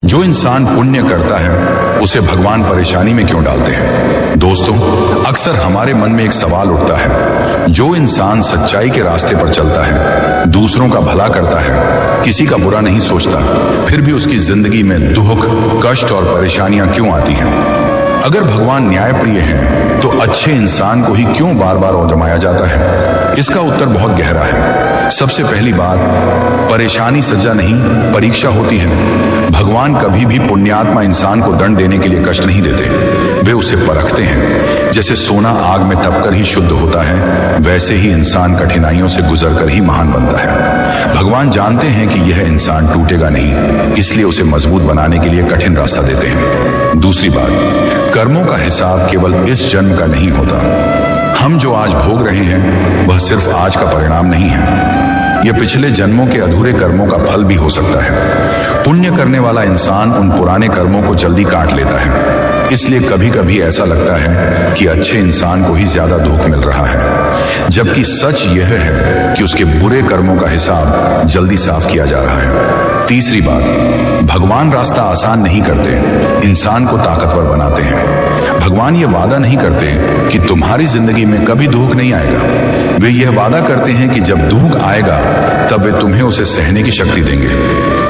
जो इंसान पुण्य करता है उसे भगवान परेशानी में क्यों डालते हैं? दोस्तों, अक्सर हमारे मन में एक सवाल उठता है। जो इंसान सच्चाई के रास्ते पर चलता है, दूसरों का भला करता है, किसी का बुरा नहीं सोचता, फिर भी उसकी जिंदगी में दुख, कष्ट और परेशानियां क्यों आती हैं? अगर भगवान न्यायप्रिय हैं, तो अच्छे इंसान को ही क्यों बार बार आजमाया जाता है? इसका उत्तर बहुत गहरा है। सबसे पहली बात, परेशानी सजा नहीं, परीक्षा होती है। भगवान कभी भी पुण्यात्मा इंसान को दंड देने के लिए कष्ट नहीं देते, वे उसे परखते हैं। जैसे सोना आग में तपकर ही शुद्ध होता है, वैसे ही इंसान कठिनाइयों से गुजरकर ही महान बनता है। भगवान जानते हैं कि यह इंसान टूटेगा नहीं, इसलिए उसे मजबूत बनाने के लिए कठिन रास्ता देते हैं। दूसरी बात, कर्मों का हिसाब केवल इस जन्म का नहीं होता। हम जो आज भोग रहे हैं, वह सिर्फ आज का परिणाम नहीं है, यह पिछले जन्मों के अधूरे कर्मों का फल भी हो सकता है। पुण्य करने वाला इंसान उन पुराने कर्मों को जल्दी काट लेता है, इसलिए कभी कभी ऐसा लगता है कि अच्छे इंसान को ही ज्यादा दुख मिल रहा है, जबकि सच यह है कि उसके बुरे कर्मों का हिसाब जल्दी साफ किया जा रहा है। तीसरी बात, भगवान रास्ता आसान नहीं करते, इंसान को ताकतवर बनाते हैं। भगवान ये वादा नहीं करते कि तुम्हारी जिंदगी में कभी दुख नहीं आएगा। वे यह वादा करते हैं कि जब दुख आएगा, तब वे तुम्हें उसे सहने की शक्ति देंगे।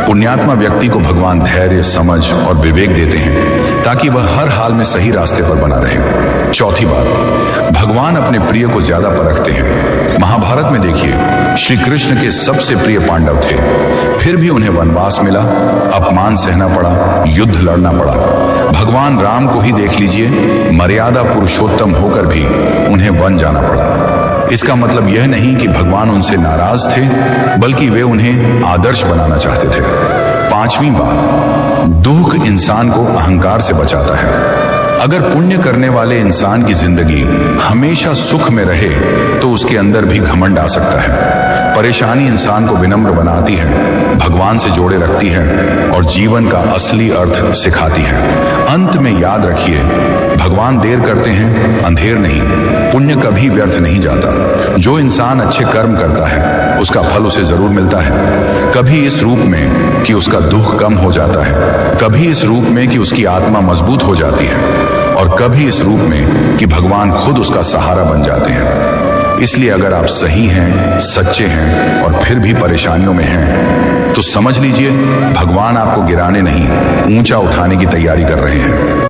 पुण्यात्मा व्यक्ति को भगवान धैर्य, समझ और विवेक देते हैं, ताकि वह हर हाल में सही रास्ते पर बना रहे। चौथी बात, भगवान अपने प्रिय को ज्यादा परखते हैं। महाभारत में देखिए, श्री कृष्ण के सबसे प्रिय पांडव थे, फिर भी उन्हें वनवास मिला, अपमान सहना पड़ा, युद्ध लड़ना पड़ा। भगवान राम को ही देख लीजिए, मर्यादा पुरुषोत्तम होकर भी उन्हें वन जाना पड़ा। इसका मतलब यह नहीं कि भगवान उनसे नाराज थे, बल्कि वे उन्हें आदर्श बनाना चाहते थे। पांचवी बात, दुख इंसान को अहंकार से बचाता है। अगर पुण्य करने वाले इंसान की जिंदगी हमेशा सुख में रहे, तो उसके अंदर भी घमंड आ सकता है। परेशानी इंसान को विनम्र बनाती है, भगवान से जोड़े रखती है और जीवन का असली अर्थ सिखाती है। अंत में याद रखिए, भगवान देर करते हैं, अंधेर नहीं। पुण्य कभी व्यर्थ नहीं जाता। जो इंसान अच्छे कर्म करता है, उसका फल उसे जरूर मिलता है। कभी इस रूप में कि उसका दुख कम हो जाता है, कभी इस रूप में कि उसकी आत्मा मजबूत हो जाती है, और कभी इस रूप में कि भगवान खुद उसका सहारा बन जाते हैं। इसलिए अगर आप सही हैं, सच्चे हैं और फिर भी परेशानियों में हैं, तो समझ लीजिए भगवान आपको गिराने नहीं, ऊंचा उठाने की तैयारी कर रहे हैं।